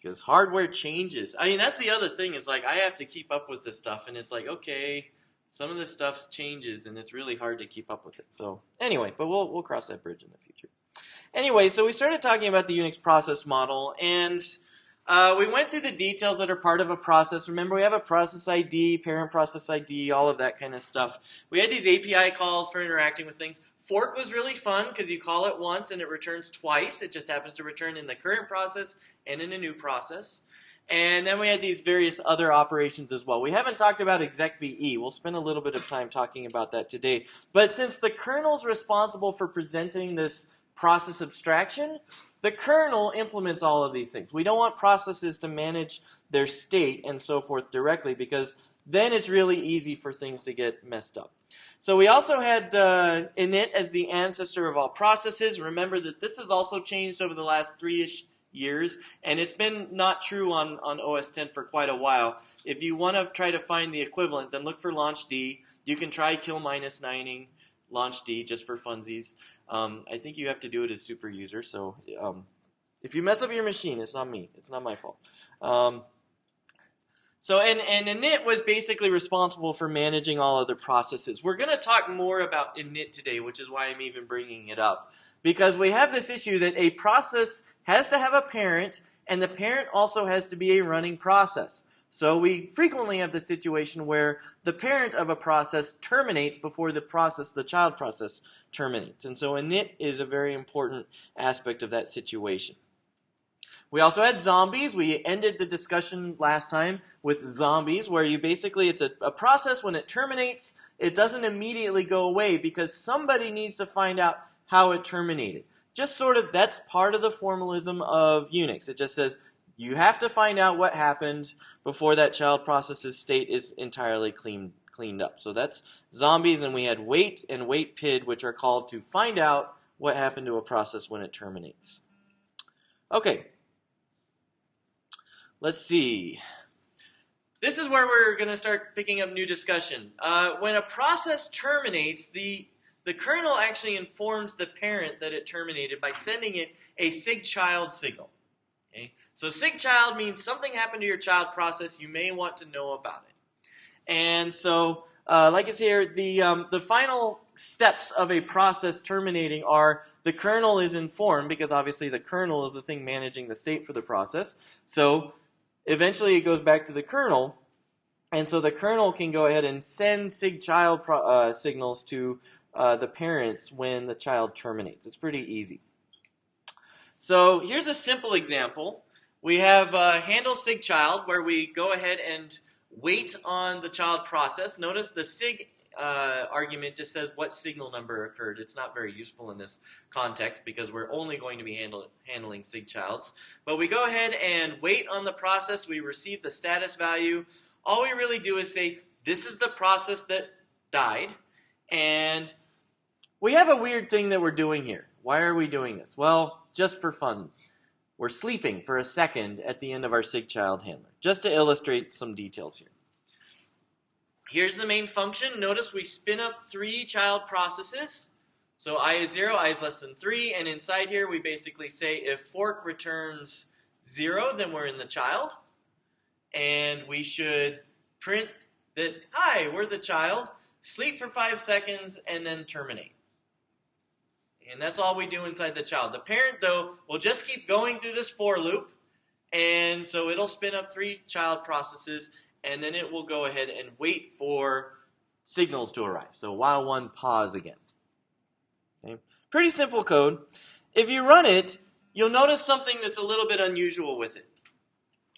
Because hardware changes. I mean, that's the other thing is like I have to keep up with this stuff, and it's like, okay, some of this stuff changes, and it's really hard to keep up with it. So anyway, but we'll cross that bridge in the future. Anyway, so we started talking about the Unix process model, and we went through the details that are part of a process. Remember, we have a process ID, parent process ID, all of that kind of stuff. We had these API calls for interacting with things. Fork was really fun because you call it once and it returns twice. It just happens to return in the current process and in a new process. And then we had these various other operations as well. We haven't talked about execve. We'll spend a little bit of time talking about that today. But since the kernel's responsible for presenting this process abstraction, the kernel implements all of these things. We don't want processes to manage their state and so forth directly because then it's really easy for things to get messed up. So we also had init as the ancestor of all processes. Remember that this has also changed over the last 3-ish years, and it's been not true on OS X for quite a while. If you want to try to find the equivalent, then look for launchd. You can try kill -9ing launchd just for funsies. I think you have to do it as super user, so if you mess up your machine, it's not me. It's not my fault. And init was basically responsible for managing all other processes. We're going to talk more about init today, which is why I'm even bringing it up. Because we have this issue that a process has to have a parent, and the parent also has to be a running process. So we frequently have the situation where the parent of a process terminates before the child process terminates. And so init is a very important aspect of that situation. We also had zombies. We ended the discussion last time with zombies, where you basically, it's a process when it terminates, it doesn't immediately go away because somebody needs to find out how it terminated. Just sort of, that's part of the formalism of Unix. It just says, you have to find out what happened before that child process's state is entirely cleaned up. So that's zombies, and we had wait and wait PID, which are called to find out what happened to a process when it terminates. Okay. Let's see. This is where we're going to start picking up new discussion. When a process terminates, the kernel actually informs the parent that it terminated by sending it a sigchild signal. Okay? So sigchild means something happened to your child process. You may want to know about it. And so, like it's here, the final steps of a process terminating are the kernel is informed, because obviously the kernel is the thing managing the state for the process. So eventually it goes back to the kernel, and so the kernel can go ahead and send sigchild signals to the parents when the child terminates. It's pretty easy. So here's a simple example. We have handle sigchild, where we go ahead and wait on the child process. Notice the sig argument just says what signal number occurred. It's not very useful in this context because we're only going to be handling sigchilds. But we go ahead and wait on the process. We receive the status value. All we really do is say, this is the process that died. And we have a weird thing that we're doing here. Why are we doing this? Well, just for fun. We're sleeping for a second at the end of our sigchild handler, just to illustrate some details here. Here's the main function. Notice we spin up 3 child processes. So I is 0, I is less than 3, and inside here we basically say if fork returns 0, then we're in the child. And we should print that, hi, we're the child, sleep for 5 seconds, and then terminate. And that's all we do inside the child. The parent, though, will just keep going through this for loop, and so it'll spin up 3 child processes, and then it will go ahead and wait for signals to arrive. So while one, pause again. Okay? Pretty simple code. If you run it, you'll notice something that's a little bit unusual with it.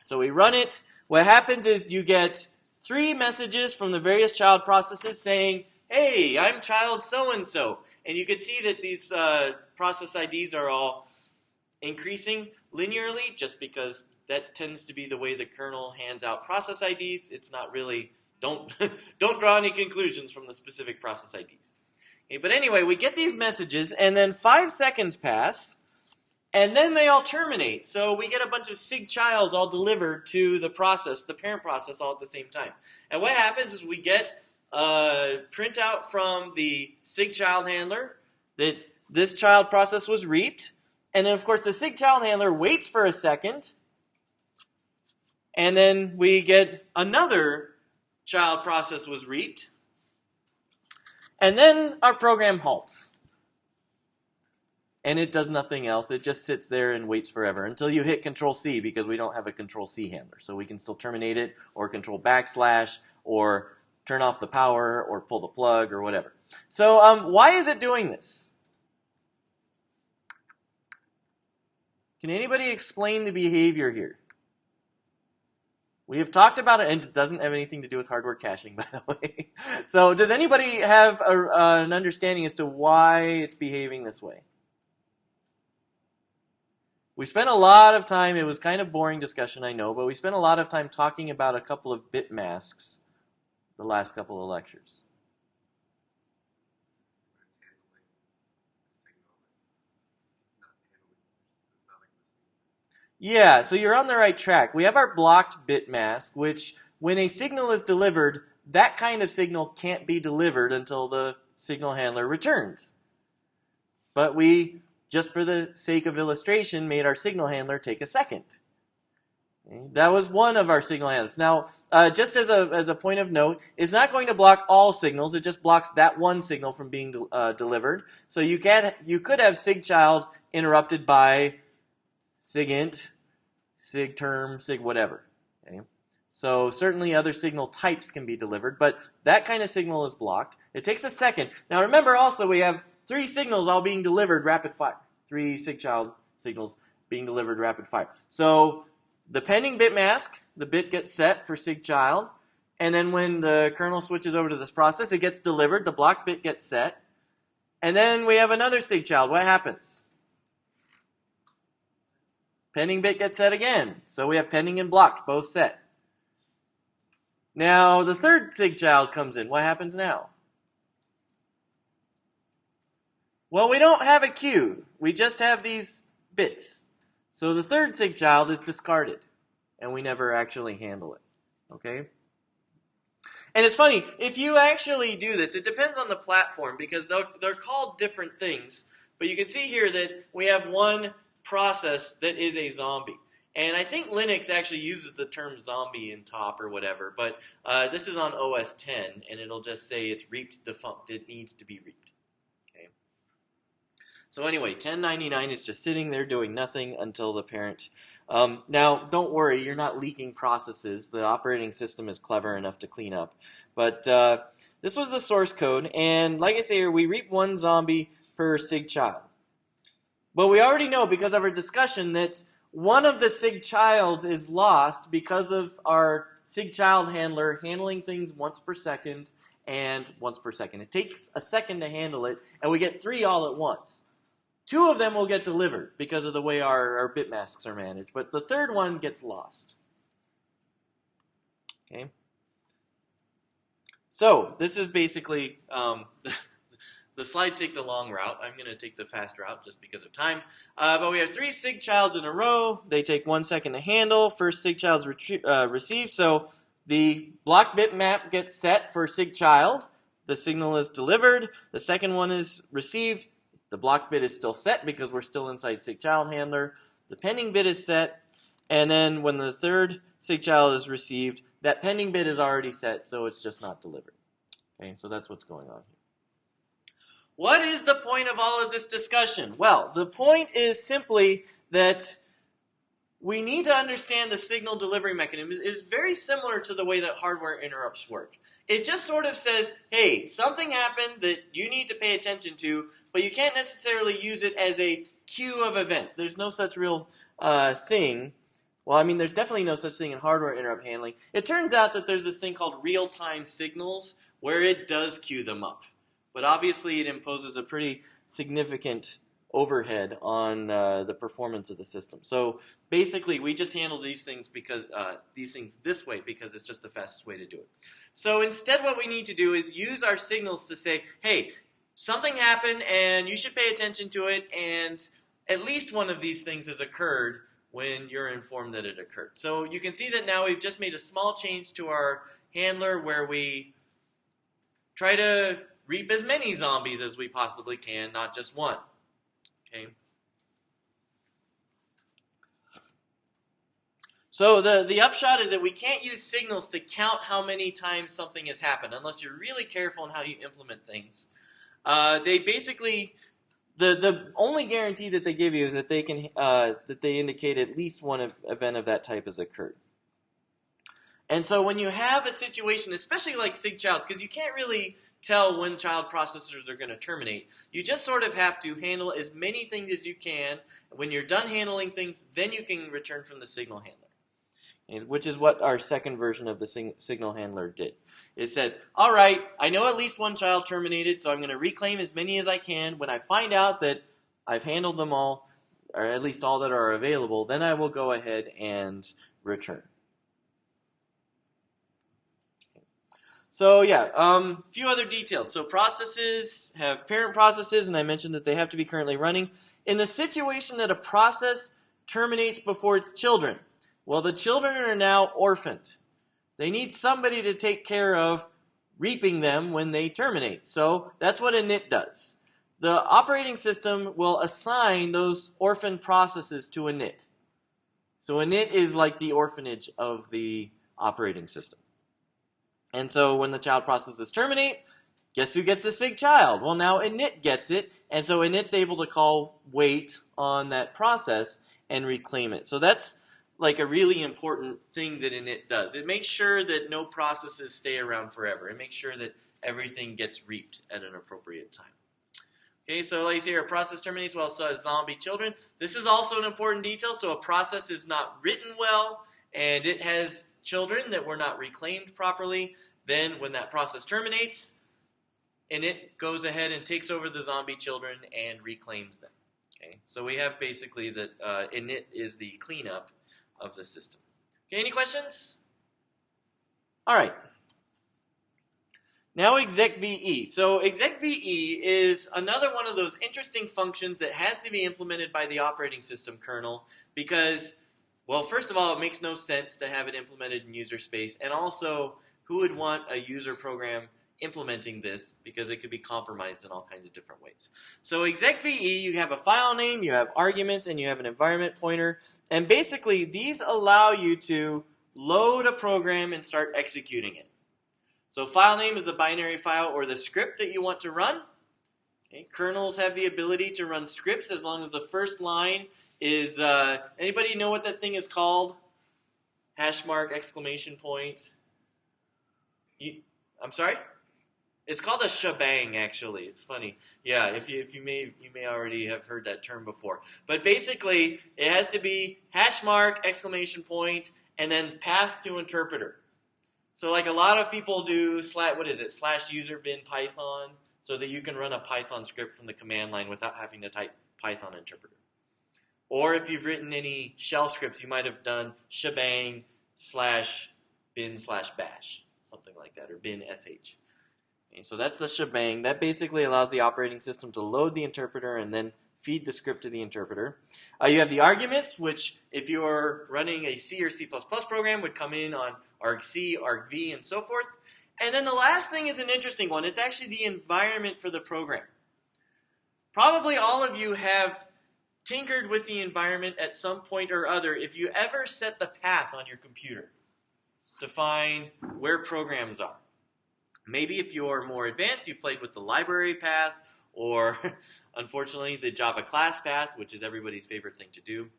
So we run it. What happens is you get 3 messages from the various child processes saying, hey, I'm child so-and-so. And you can see that these process IDs are all increasing linearly just because that tends to be the way the kernel hands out process IDs. It's not really, don't draw any conclusions from the specific process IDs. Okay, but anyway, we get these messages, and then 5 seconds pass, and then they all terminate. So we get a bunch of sigchilds all delivered to the process, the parent process, all at the same time. And what happens is we get a printout from the sigchild handler that this child process was reaped. And then, of course, the sigchild handler waits for a second, and then we get another child process was reaped, and then our program halts. And it does nothing else. It just sits there and waits forever until you hit Control-C, because we don't have a Control-C handler. So we can still terminate it, or Control / or turn off the power, or pull the plug, or whatever. So why is it doing this? Can anybody explain the behavior here? We have talked about it, and it doesn't have anything to do with hardware caching, by the way. So does anybody have an understanding as to why it's behaving this way? We spent a lot of time, it was kind of boring discussion, I know, but we spent a lot of time talking about a couple of bit masks the last couple of lectures. Yeah, so you're on the right track. We have our blocked bit mask, which when a signal is delivered, that kind of signal can't be delivered until the signal handler returns. But we, just for the sake of illustration, made our signal handler take a second. Okay? That was one of our signal handlers. Now, just as a point of note, it's not going to block all signals. It just blocks that one signal from being delivered. So you could have SIGCHILD interrupted by SIGINT, SIGTERM, SIG whatever. Okay? So certainly other signal types can be delivered, but that kind of signal is blocked. It takes a second. Now remember also we have 3 signals all being delivered rapid fire. 3 SIGCHILD signals being delivered rapid fire. So the pending bit mask, the bit gets set for SIGCHILD, and then when the kernel switches over to this process, it gets delivered, the blocked bit gets set, and then we have another SIGCHILD. What happens? Pending bit gets set again. So we have pending and blocked, both set. Now the third SIGCHILD comes in. What happens now? Well, we don't have a queue. We just have these bits. So the third SIGCHILD is discarded, and we never actually handle it. Okay? And it's funny, if you actually do this, it depends on the platform, because they're called different things. But you can see here that we have one process that is a zombie. And I think Linux actually uses the term zombie in top or whatever, but this is on OS 10, and it'll just say it's reaped defunct. It needs to be reaped. Okay. So anyway, 1099 is just sitting there doing nothing until the parent. Now, don't worry, you're not leaking processes. The operating system is clever enough to clean up. But this was the source code, and like I say here, we reap one zombie per SIGCHILD. But we already know, because of our discussion, that one of the SIGCHILDs is lost because of our SIGCHILD handler handling things once per second and once per second. It takes a second to handle it, and we get 3 all at once. 2 of them will get delivered because of the way our bit masks are managed, but the third one gets lost. Okay. So this is basically the slides take the long route. I'm going to take the fast route just because of time. But we have 3 SIGCHILDs in a row. They take 1 second to handle. First SIGCHILD's received. So the block bit map gets set for SIGCHILD. The signal is delivered. The second one is received. The block bit is still set because we're still inside SIGCHILD handler. The pending bit is set. And then when the third SIGCHILD is received, that pending bit is already set, so it's just not delivered. Okay, so that's what's going on here. What is the point of all of this discussion? Well, the point is simply that we need to understand the signal delivery mechanism is very similar to the way that hardware interrupts work. It just sort of says, hey, something happened that you need to pay attention to, but you can't necessarily use it as a queue of events. There's no such real thing. Well, I mean, there's definitely no such thing in hardware interrupt handling. It turns out that there's this thing called real-time signals where it does queue them up. But obviously it imposes a pretty significant overhead on the performance of the system. So basically we just handle these things this way because it's just the fastest way to do it. So instead what we need to do is use our signals to say, hey, something happened and you should pay attention to it, and at least one of these things has occurred when you're informed that it occurred. So you can see that now we've just made a small change to our handler where we try to reap as many zombies as we possibly can, not just one. Okay. So the upshot is that we can't use signals to count how many times something has happened unless you're really careful in how you implement things. They basically, the only guarantee that they give you is that they can that they indicate at least one event of that type has occurred. And so when you have a situation, especially like sig childs, because you can't really tell when child processors are going to terminate, you just sort of have to handle as many things as you can. When you're done handling things, then you can return from the signal handler, which is what our second version of the signal handler did. It said, all right, I know at least one child terminated, so I'm going to reclaim as many as I can. When I find out that I've handled them all, or at least all that are available, then I will go ahead and return. So yeah, a few other details. So processes have parent processes, and I mentioned that they have to be currently running. In the situation that a process terminates before its children, well, the children are now orphaned. They need somebody to take care of reaping them when they terminate. So that's what init does. The operating system will assign those orphan processes to init. So init is like the orphanage of the operating system. And so when the child processes terminate, guess who gets the sig child? Well, now init gets it, and so init's able to call wait on that process and reclaim it. So that's like a really important thing that init does. It makes sure that no processes stay around forever. It makes sure that everything gets reaped at an appropriate time. Okay, so like you see, a process terminates while it still has zombie children. This is also an important detail. So a process is not written well, and it has children that were not reclaimed properly. Then when that process terminates, init goes ahead and takes over the zombie children and reclaims them. Okay, so we have basically that init is the cleanup of the system. Okay, any questions? All right. Now exec_ve. So exec_ve is another one of those interesting functions that has to be implemented by the operating system kernel because, well, first of all, it makes no sense to have it implemented in user space, and also, who would want a user program implementing this because it could be compromised in all kinds of different ways. So exec_ve, you have a file name, you have arguments, and you have an environment pointer, and basically these allow you to load a program and start executing it. So file name is the binary file or the script that you want to run. Okay. Kernels have the ability to run scripts as long as the first line is, anybody know what that thing is called? # exclamation point. I'm sorry? It's called a shebang, actually. It's funny. Yeah, if you may already have heard that term before. But basically, it has to be # exclamation point and then path to interpreter. So like a lot of people do /user bin Python so that you can run a Python script from the command line without having to type Python interpreter. Or if you've written any shell scripts, you might have done shebang /bin/bash, something like that, or bin sh. Okay, so that's the shebang. That basically allows the operating system to load the interpreter and then feed the script to the interpreter. You have the arguments, which if you're running a C or C++ program would come in on argc, argv, and so forth. And then the last thing is an interesting one. It's actually the environment for the program. Probably all of you have tinkered with the environment at some point or other if you ever set the path on your computer to find where programs are. Maybe if you're more advanced, you've played with the library path or, unfortunately, the Java class path, which is everybody's favorite thing to do,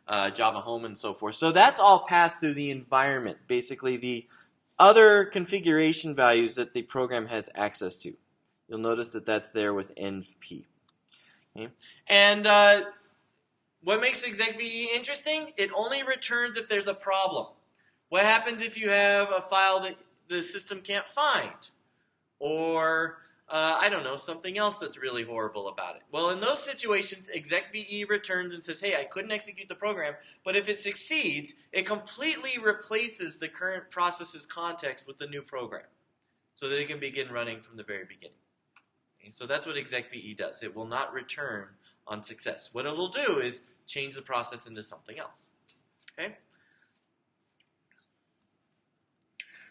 Java home and so forth. So that's all passed through the environment, basically the other configuration values that the program has access to. You'll notice that that's there with env-p. Okay? And what makes exec_ve interesting? It only returns if there's a problem. What happens if you have a file that the system can't find? Or, I don't know, something else that's really horrible about it. Well, in those situations, exec_ve returns and says, hey, I couldn't execute the program, but if it succeeds, it completely replaces the current process's context with the new program so that it can begin running from the very beginning. Okay, so that's what exec_ve does. It will not return on success. What it will do is change the process into something else. Okay?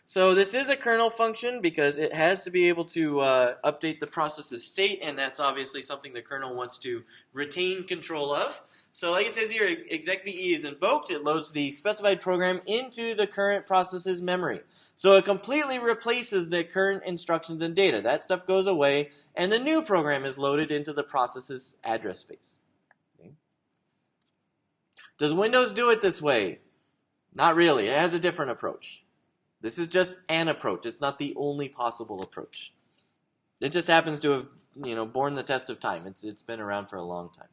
So this is a kernel function because it has to be able to update the process's state, and that's obviously something the kernel wants to retain control of. So like it says here, exec_ve is invoked. It loads the specified program into the current process's memory. So it completely replaces the current instructions and data. That stuff goes away, and the new program is loaded into the process's address space. Okay. Does Windows do it this way? Not really. It has a different approach. This is just an approach. It's not the only possible approach. It just happens to have, borne the test of time. It's been around for a long time.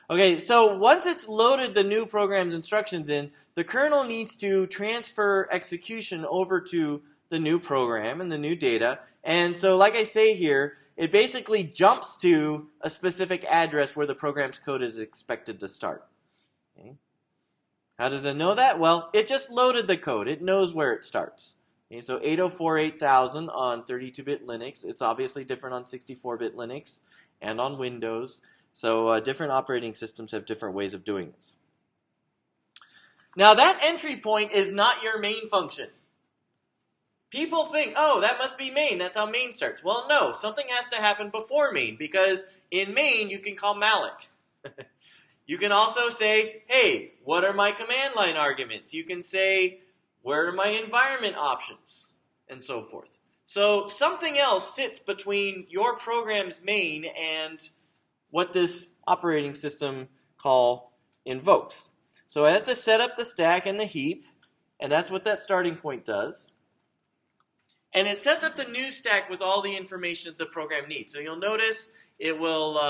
Okay, so once it's loaded the new program's instructions in, the kernel needs to transfer execution over to the new program and the new data. And so like I say here, it basically jumps to a specific address where the program's code is expected to start. Okay. How does it know that? Well, it just loaded the code. It knows where it starts. Okay, so 804.8000 on 32-bit Linux. It's obviously different on 64-bit Linux and on Windows. So different operating systems have different ways of doing this. Now that entry point is not your main function. People think, oh, that must be main. That's how main starts. Well, no. Something has to happen before main, because in main you can call malloc. You can also say, hey, what are my command line arguments? You can say, where are my environment options? And so forth. So something else sits between your program's main and what this operating system call invokes. So it has to set up the stack and the heap, and that's what that starting point does. And it sets up the new stack with all the information that the program needs. So you'll notice it will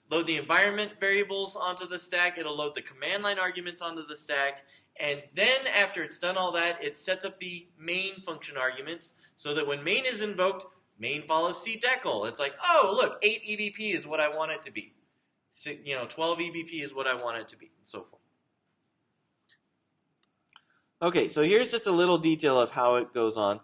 load the environment variables onto the stack. It'll load the command line arguments onto the stack. And then after it's done all that, it sets up the main function arguments so that when main is invoked, main follows cdecl. It's like, oh, look, 8 EBP is what I want it to be. 12 EBP is what I want it to be, and so forth. Okay, so here's just a little detail of how it goes on.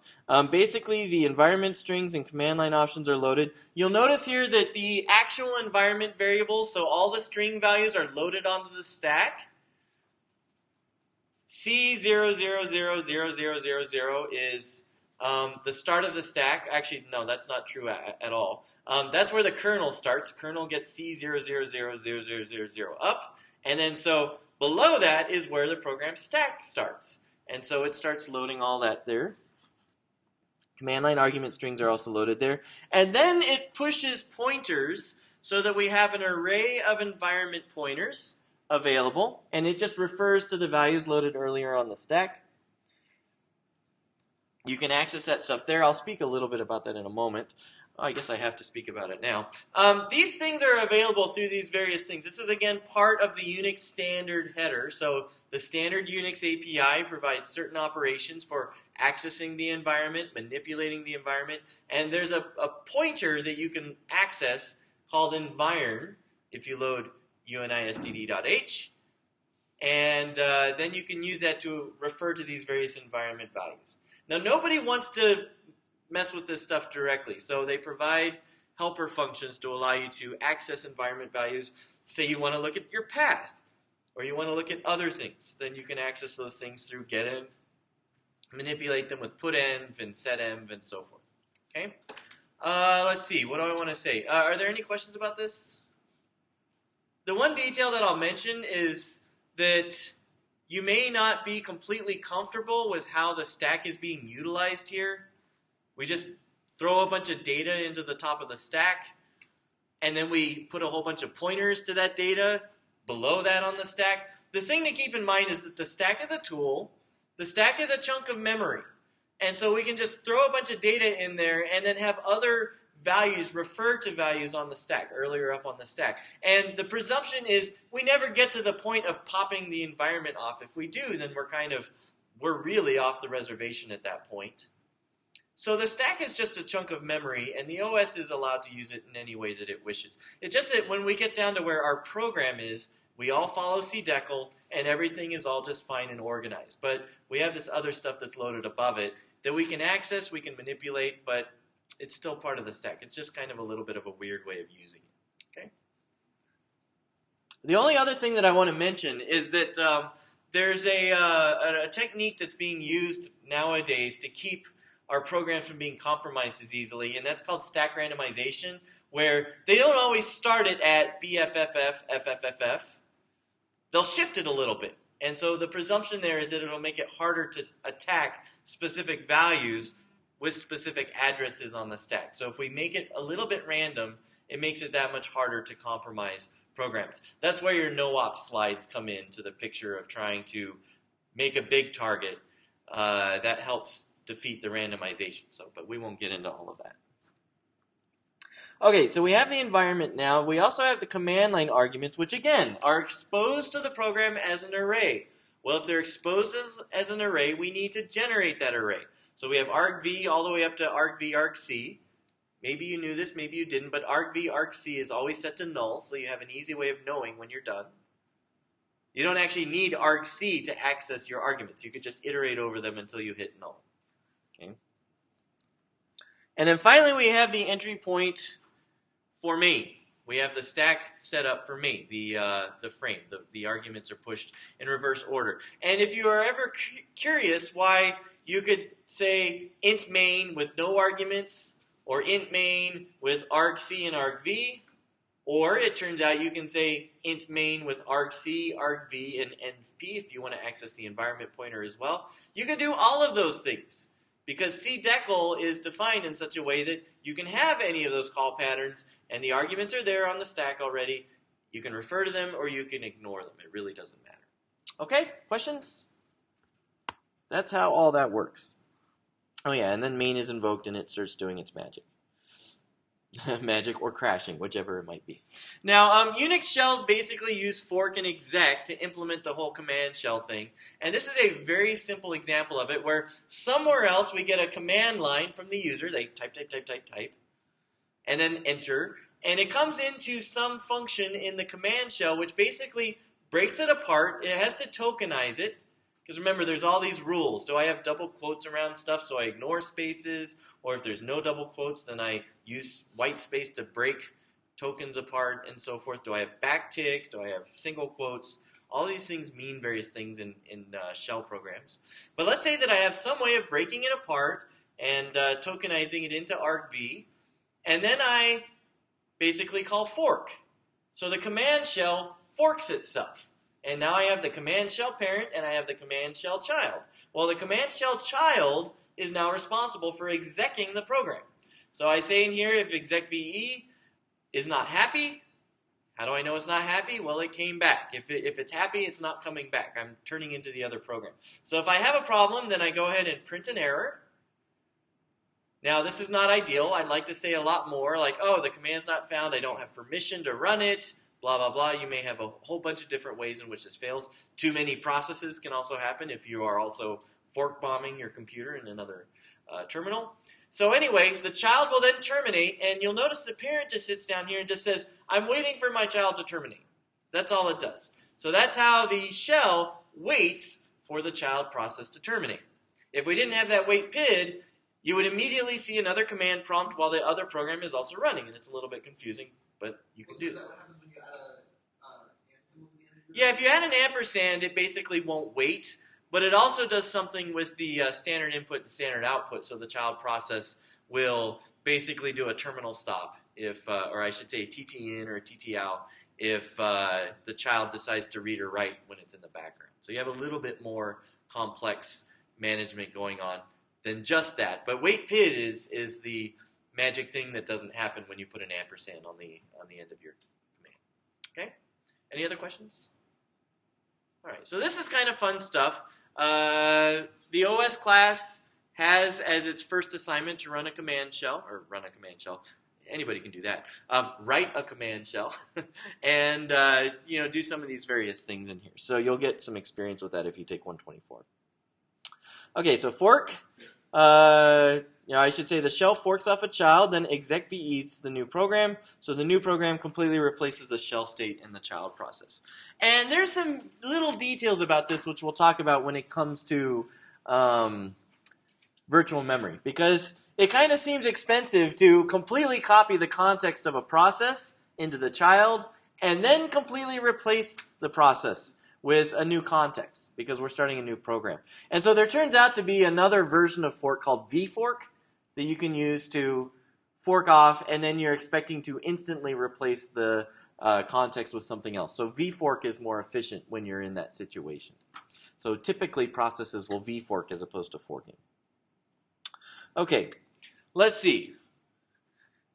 Basically, the environment strings and command line options are loaded. You'll notice here that the actual environment variables, so all the string values are loaded onto the stack. C000000 is the start of the stack. Actually, no, that's not true at all. That's where the kernel starts. Kernel gets C000000 up, and then so below that is where the program stack starts. And so it starts loading all that there. Command line argument strings are also loaded there. And then it pushes pointers so that we have an array of environment pointers available. And it just refers to the values loaded earlier on the stack. You can access that stuff there. I'll speak a little bit about that in a moment. I guess I have to speak about it now. These things are available through these various things. This is, again, part of the Unix standard header. So the standard Unix API provides certain operations for accessing the environment, manipulating the environment. And there's a pointer that you can access called environ if you load unistd.h. And then you can use that to refer to these various environment values. Now, nobody wants to mess with this stuff directly, so they provide helper functions to allow you to access environment values. Say you want to look at your path, or you want to look at other things, then you can access those things through getenv, manipulate them with putenv and setenv and so forth. Okay. Let's see. What do I want to say? Are there any questions about this? The one detail that I'll mention is that you may not be completely comfortable with how the stack is being utilized here. We just throw a bunch of data into the top of the stack, and then we put a whole bunch of pointers to that data below that on the stack. The thing to keep in mind is that the stack is a tool. The stack is a chunk of memory. And so we can just throw a bunch of data in there and then have other values refer to values on the stack, earlier up on the stack. And the presumption is we never get to the point of popping the environment off. If we do, then we're really off the reservation at that point. So the stack is just a chunk of memory, and the OS is allowed to use it in any way that it wishes. It's just that when we get down to where our program is, we all follow cdecl, and everything is all just fine and organized. But we have this other stuff that's loaded above it that we can access, we can manipulate, but it's still part of the stack. It's just kind of a little bit of a weird way of using it. Okay. The only other thing that I want to mention is that there's a technique that's being used nowadays to keep our programs from being compromised as easily, and that's called stack randomization, where they don't always start it at BFFF, FFFF. They'll shift it a little bit. And so the presumption there is that it'll make it harder to attack specific values with specific addresses on the stack. So if we make it a little bit random, it makes it that much harder to compromise programs. That's where your no-op slides come into the picture of trying to make a big target. That helps defeat the randomization. But we won't get into all of that. Okay, so we have the environment now. We also have the command line arguments, which again are exposed to the program as an array. Well, if they're exposed as an array, we need to generate that array. So we have argv all the way up to argv argc. Maybe you knew this, maybe you didn't, but argv argc is always set to null, so you have an easy way of knowing when you're done. You don't actually need argc to access your arguments. You could just iterate over them until you hit null. Okay. And then finally we have the entry point for main. We have the stack set up for main, the frame. The arguments are pushed in reverse order. And if you are ever curious why you could say int main with no arguments, or int main with argc and argv, or it turns out you can say int main with argc, argv, and env if you want to access the environment pointer as well. You can do all of those things because cdecl is defined in such a way that you can have any of those call patterns and the arguments are there on the stack already. You can refer to them or you can ignore them. It really doesn't matter. Okay, questions? That's how all that works. Oh yeah, and then main is invoked and it starts doing its magic. Magic or crashing, whichever it might be. Now, Unix shells basically use fork and exec to implement the whole command shell thing. And this is a very simple example of it where somewhere else we get a command line from the user. They type, and then enter. And it comes into some function in the command shell which basically breaks it apart. It has to tokenize it. Because remember, there's all these rules. Do I have double quotes around stuff so I ignore spaces? Or if there's no double quotes, then I use white space to break tokens apart and so forth. Do I have backticks? Do I have single quotes? All these things mean various things in shell programs. But let's say that I have some way of breaking it apart and tokenizing it into argv. And then I basically call fork. So the command shell forks itself. And now I have the command shell parent and I have the command shell child. Well, the command shell child is now responsible for execing the program. So I say in here, if execve is not happy, how do I know it's not happy? Well, it came back. If it's happy, it's not coming back. I'm turning into the other program. So if I have a problem, then I go ahead and print an error. Now, this is not ideal. I'd like to say a lot more, like, oh, the command's not found. I don't have permission to run it. Blah, blah, blah. You may have a whole bunch of different ways in which this fails. Too many processes can also happen if you are also fork bombing your computer in another terminal. So anyway, the child will then terminate, and you'll notice the parent just sits down here and just says, I'm waiting for my child to terminate. That's all it does. So that's how the shell waits for the child process to terminate. If we didn't have that wait PID, you would immediately see another command prompt while the other program is also running, and it's a little bit confusing, but you can do that. Yeah, if you add an ampersand, it basically won't wait, but it also does something with the standard input and standard output, so the child process will basically do a terminal stop, if, or I should say a TT in or a TT out, if the child decides to read or write when it's in the background. So you have a little bit more complex management going on than just that. But wait PID is the magic thing that doesn't happen when you put an ampersand on the end of your command. Okay? Any other questions? All right, so this is kind of fun stuff. The OS class has as its first assignment to run a command shell, or run a command shell. Anybody can do that. Write a command shell and do some of these various things in here. So you'll get some experience with that if you take 124. Okay, so fork. I should say the shell forks off a child, then execve the new program. So the new program completely replaces the shell state in the child process. And there's some little details about this which we'll talk about when it comes to virtual memory, because it kind of seems expensive to completely copy the context of a process into the child and then completely replace the process with a new context because we're starting a new program. And so there turns out to be another version of fork called vfork that you can use to fork off, and then you're expecting to instantly replace the context with something else. So vfork is more efficient when you're in that situation. So typically processes will vfork as opposed to forking. Okay, let's see.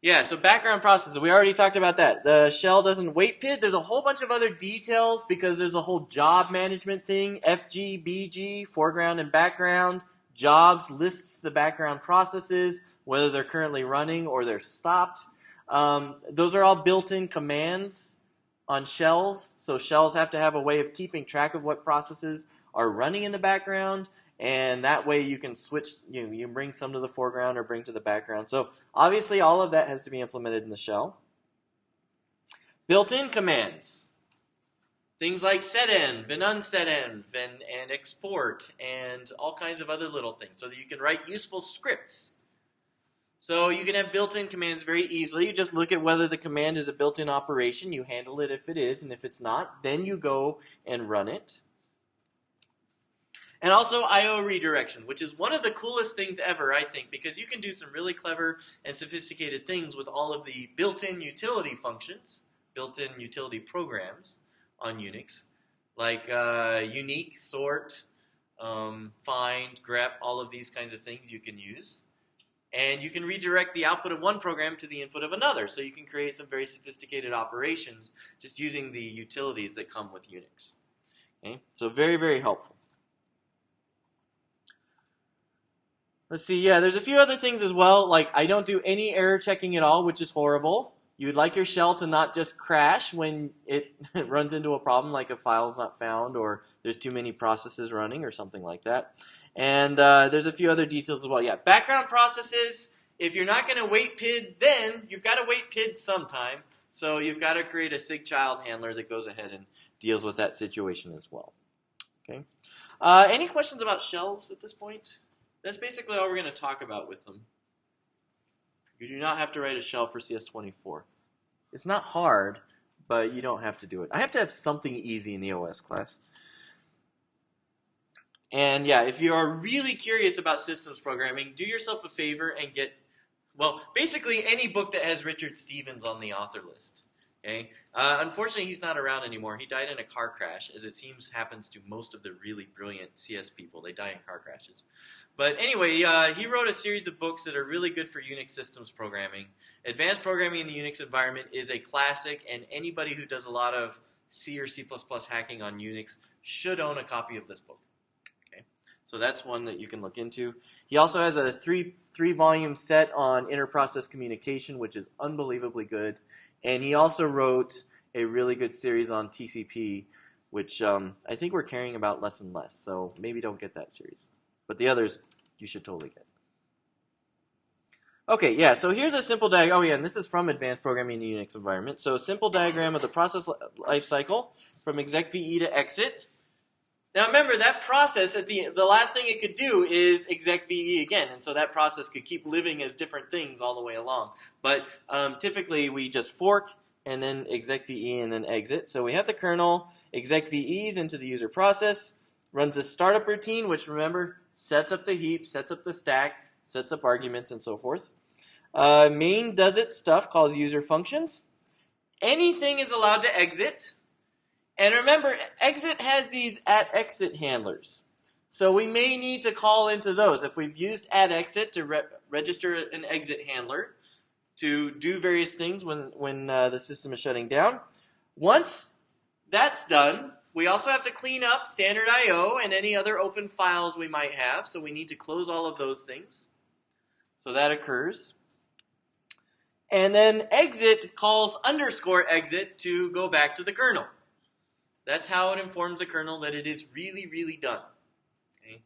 Yeah, so background processes, we already talked about that. The shell doesn't wait PID. There's a whole bunch of other details because there's a whole job management thing. FG, BG, foreground and background. Jobs lists the background processes, whether they're currently running or they're stopped. Those are all built-in commands on shells. So shells have to have a way of keeping track of what processes are running in the background. And that way you can switch, you can bring some to the foreground or bring to the background. So obviously all of that has to be implemented in the shell. Built-in commands. Things like setenv and unsetenv and export and all kinds of other little things so that you can write useful scripts. So you can have built-in commands very easily. You just look at whether the command is a built-in operation. You handle it if it is, and if it's not, then you go and run it. And also I/O redirection, which is one of the coolest things ever, I think, because you can do some really clever and sophisticated things with all of the built-in utility functions, built-in utility programs on Unix, like unique, sort, find, grep, all of these kinds of things you can use. And you can redirect the output of one program to the input of another, so you can create some very sophisticated operations just using the utilities that come with Unix. Okay? So very, very helpful. Let's see, yeah, there's a few other things as well, like I don't do any error checking at all, which is horrible. You would like your shell to not just crash when it runs into a problem, like a file's not found or there's too many processes running or something like that. And there's a few other details as well. Yeah, background processes, if you're not going to wait PID then, you've got to wait PID sometime. So you've got to create a sigchild handler that goes ahead and deals with that situation as well. Okay. Any questions about shells at this point? That's basically all we're going to talk about with them. You do not have to write a shell for CS24. It's not hard, but you don't have to do it. I have to have something easy in the OS class. And yeah, if you are really curious about systems programming, do yourself a favor and get, well, basically any book that has Richard Stevens on the author list. Okay? Unfortunately, he's not around anymore. He died in a car crash, as it seems happens to most of the really brilliant CS people. They die in car crashes. But anyway, he wrote a series of books that are really good for Unix systems programming. Advanced Programming in the Unix Environment is a classic, and anybody who does a lot of C or C++ hacking on Unix should own a copy of this book. Okay, so that's one that you can look into. He also has a three-volume set on inter-process communication, which is unbelievably good. And he also wrote a really good series on TCP, which I think we're caring about less and less, so maybe don't get that series. But the others, you should totally get. Okay, yeah, so here's a simple diagram. Oh, yeah, and this is from Advanced Programming in the Unix Environment. So a simple diagram of the process lifecycle from execve to exit. Now remember, that process, at the last thing it could do is execve again. And so that process could keep living as different things all the way along. But typically, we just fork, and then execve, and then exit. So we have the kernel, execves into the user process, runs a startup routine, which remember, sets up the heap, sets up the stack, sets up arguments, and so forth. Main does its stuff, calls user functions. Anything is allowed to exit. And remember, exit has these @exit handlers. So we may need to call into those. If we've used @exit to register an exit handler to do various things when the system is shutting down. Once that's done, we also have to clean up standard I/O and any other open files we might have, so we need to close all of those things. So that occurs. And then exit calls _exit to go back to the kernel. That's how it informs the kernel that it is really, really done. Okay?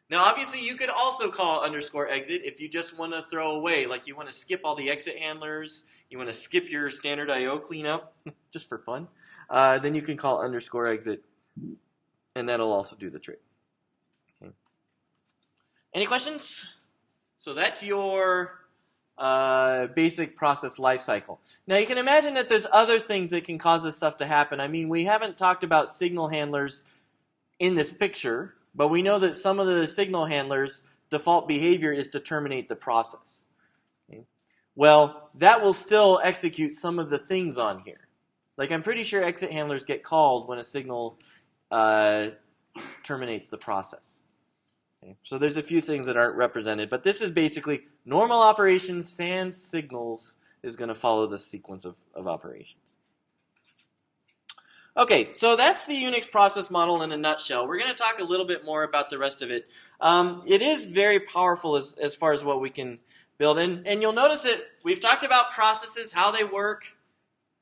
Now, obviously, you could also call _exit if you just want to throw away, like you want to skip all the exit handlers, you want to skip your standard I/O cleanup, just for fun. Then you can call _exit, and that'll also do the trick. Okay. Any questions? So that's your basic process lifecycle. Now you can imagine that there's other things that can cause this stuff to happen. I mean, we haven't talked about signal handlers in this picture, but we know that some of the signal handlers' default behavior is to terminate the process. Okay? Well, that will still execute some of the things on here. Like, I'm pretty sure exit handlers get called when a signal terminates the process. Okay? So there's a few things that aren't represented, but this is basically normal operations sans signals is going to follow the sequence of operations. Okay, so that's the Unix process model in a nutshell. We're going to talk a little bit more about the rest of it. It is very powerful as far as what we can build. And you'll notice that we've talked about processes, how they work,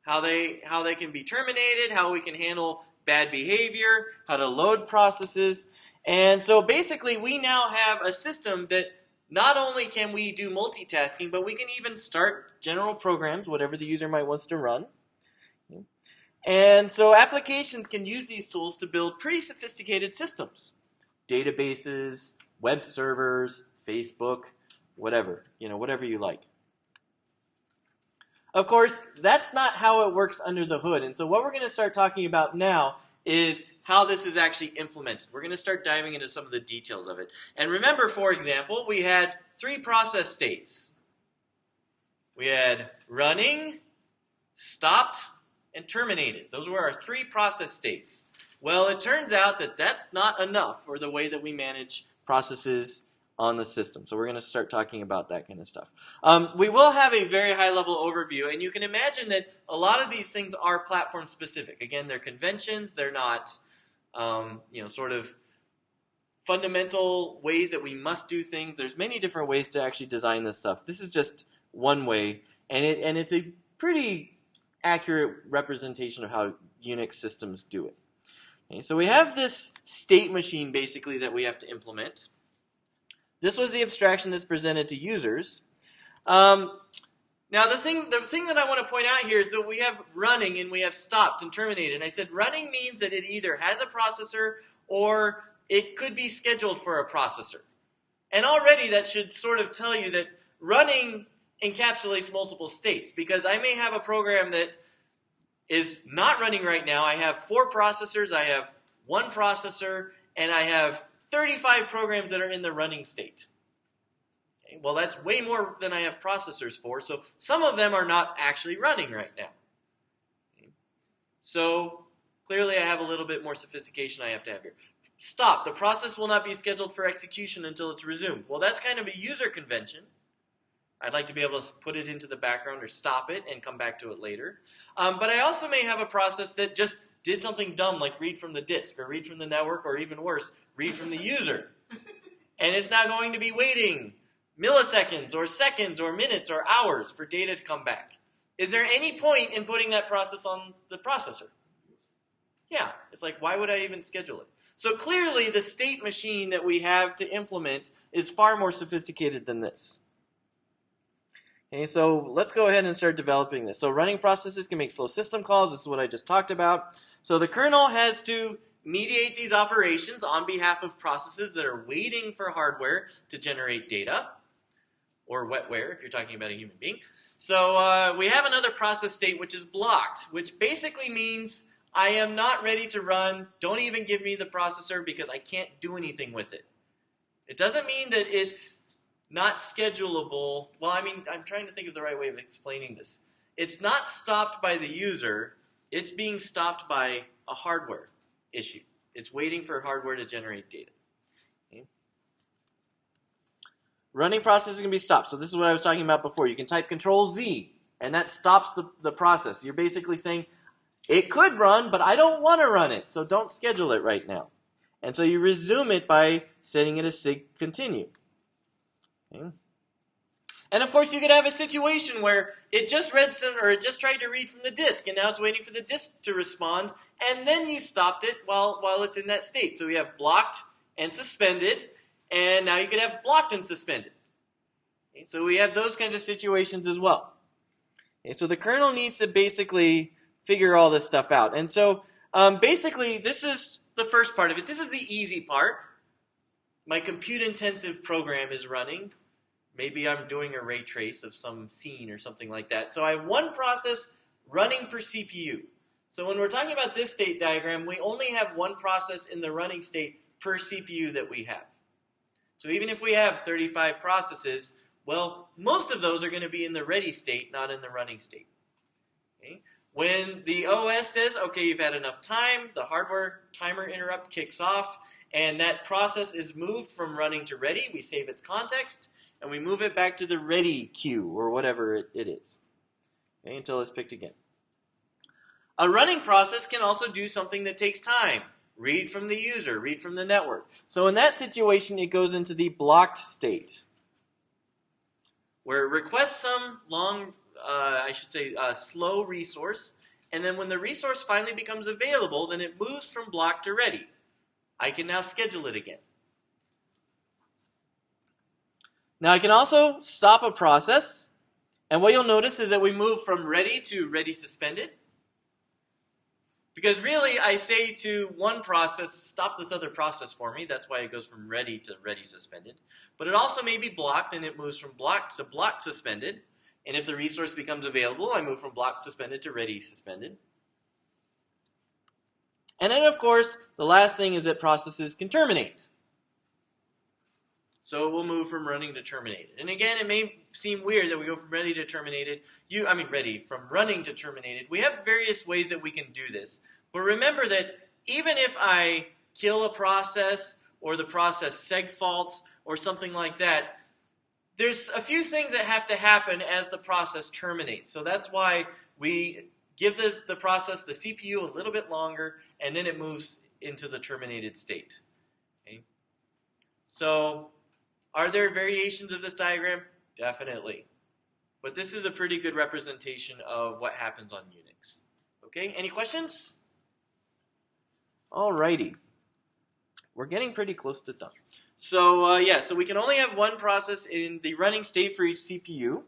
how they can be terminated, how we can handle bad behavior, how to load processes. And so basically we now have a system that not only can we do multitasking, but we can even start general programs, whatever the user might want to run. And so applications can use these tools to build pretty sophisticated systems. Databases, web servers, Facebook, whatever, whatever you like. Of course, that's not how it works under the hood. And so what we're going to start talking about now is how this is actually implemented. We're going to start diving into some of the details of it. And remember, for example, we had 3 process states. We had running, stopped, and terminated. Those were our 3 process states. Well, it turns out that that's not enough for the way that we manage processes on the system. So we're going to start talking about that kind of stuff. We will have a very high-level overview, and you can imagine that a lot of these things are platform-specific. Again, they're conventions. They're not, sort of fundamental ways that we must do things. There's many different ways to actually design this stuff. This is just one way, and it's a pretty accurate representation of how Unix systems do it. Okay, so we have this state machine basically that we have to implement. This was the abstraction that's presented to users. Now the thing that I want to point out here is that we have running and we have stopped and terminated. And I said running means that it either has a processor or it could be scheduled for a processor. And already that should sort of tell you that running encapsulates multiple states, because I may have a program that is not running right now. I have 4 processors, I have 1 processor, and I have 35 programs that are in the running state. Okay, well, that's way more than I have processors for, so some of them are not actually running right now. Okay. So clearly I have a little bit more sophistication I have to have here. Stop. The process will not be scheduled for execution until it's resumed. Well, that's kind of a user convention. I'd like to be able to put it into the background or stop it and come back to it later. But I also may have a process that just did something dumb like read from the disk or read from the network or even worse, read from the user. And it's now going to be waiting milliseconds or seconds or minutes or hours for data to come back. Is there any point in putting that process on the processor? Yeah, it's like, why would I even schedule it? So clearly the state machine that we have to implement is far more sophisticated than this. Okay, so let's go ahead and start developing this. So running processes can make slow system calls. This is what I just talked about. So the kernel has to mediate these operations on behalf of processes that are waiting for hardware to generate data, or wetware if you're talking about a human being. So we have another process state which is blocked, which basically means I am not ready to run. Don't even give me the processor because I can't do anything with it. It doesn't mean that it's not schedulable. Well, I mean, I'm trying to think of the right way of explaining this. It's not stopped by the user. It's being stopped by a hardware issue. It's waiting for hardware to generate data. Okay. Running processes can be stopped. So this is what I was talking about before. You can type Control-Z, and that stops the process. You're basically saying, it could run, but I don't want to run it, so don't schedule it right now. And so you resume it by setting it as sig continue. Okay. And of course, you could have a situation where it just read it just tried to read from the disk, and now it's waiting for the disk to respond, and then you stopped it while it's in that state. So we have blocked and suspended, and now you could have blocked and suspended. Okay, so we have those kinds of situations as well. Okay, so the kernel needs to basically figure all this stuff out. And so basically, this is the first part of it. This is the easy part. My compute-intensive program is running. maybe I'm doing a ray trace of some scene or something like that. So I have one process running per CPU. So when we're talking about this state diagram, we only have one process in the running state per CPU that we have. So even if we have 35 processes, well, most of those are going to be in the ready state, not in the running state. Okay? When the OS says, okay, you've had enough time, the hardware timer interrupt kicks off, and that process is moved from running to ready. We save its context, and we move it back to the ready queue, or whatever it is, okay, until it's picked again. A running process can also do something that takes time. Read from the user, read from the network. So in that situation, it goes into the blocked state, where it requests some slow resource, and then when the resource finally becomes available, then it moves from blocked to ready. I can now schedule it again. Now I can also stop a process, and what you'll notice is that we move from ready to ready suspended. Because really, I say to one process, stop this other process for me. That's why it goes from ready to ready suspended. But it also may be blocked, and it moves from blocked to blocked suspended. And if the resource becomes available, I move from blocked suspended to ready suspended. And then, of course, the last thing is that processes can terminate. So we'll move from running to terminated. And again, it may seem weird that we go from ready to terminated. From running to terminated. We have various ways that we can do this. But remember that even if I kill a process or the process seg faults or something like that, there's a few things that have to happen as the process terminates. So that's why we give the process, the CPU, a little bit longer, and then it moves into the terminated state. Okay? So are there variations of this diagram? Definitely. But this is a pretty good representation of what happens on Unix. Okay, any questions? Alrighty. We're getting pretty close to done. So so we can only have one process in the running state for each CPU.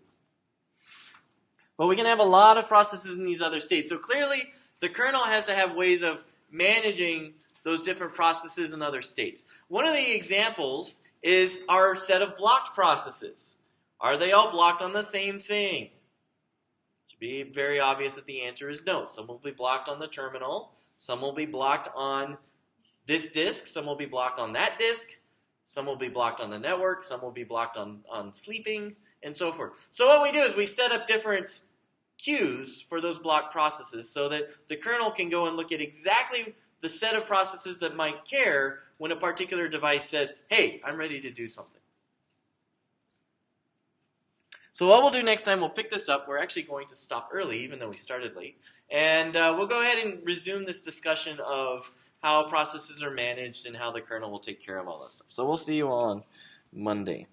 But we can have a lot of processes in these other states. So clearly, the kernel has to have ways of managing those different processes in other states. One of the examples is our set of blocked processes. Are they all blocked on the same thing? It should be very obvious that the answer is no. Some will be blocked on the terminal. Some will be blocked on this disk. Some will be blocked on that disk. Some will be blocked on the network. Some will be blocked on sleeping, and so forth. So what we do is we set up different queues for those blocked processes so that the kernel can go and look at exactly the set of processes that might care when a particular device says, hey, I'm ready to do something. So what we'll do next time, we'll pick this up. We're actually going to stop early, even though we started late. And we'll go ahead and resume this discussion of how processes are managed and how the kernel will take care of all that stuff. So we'll see you all on Monday.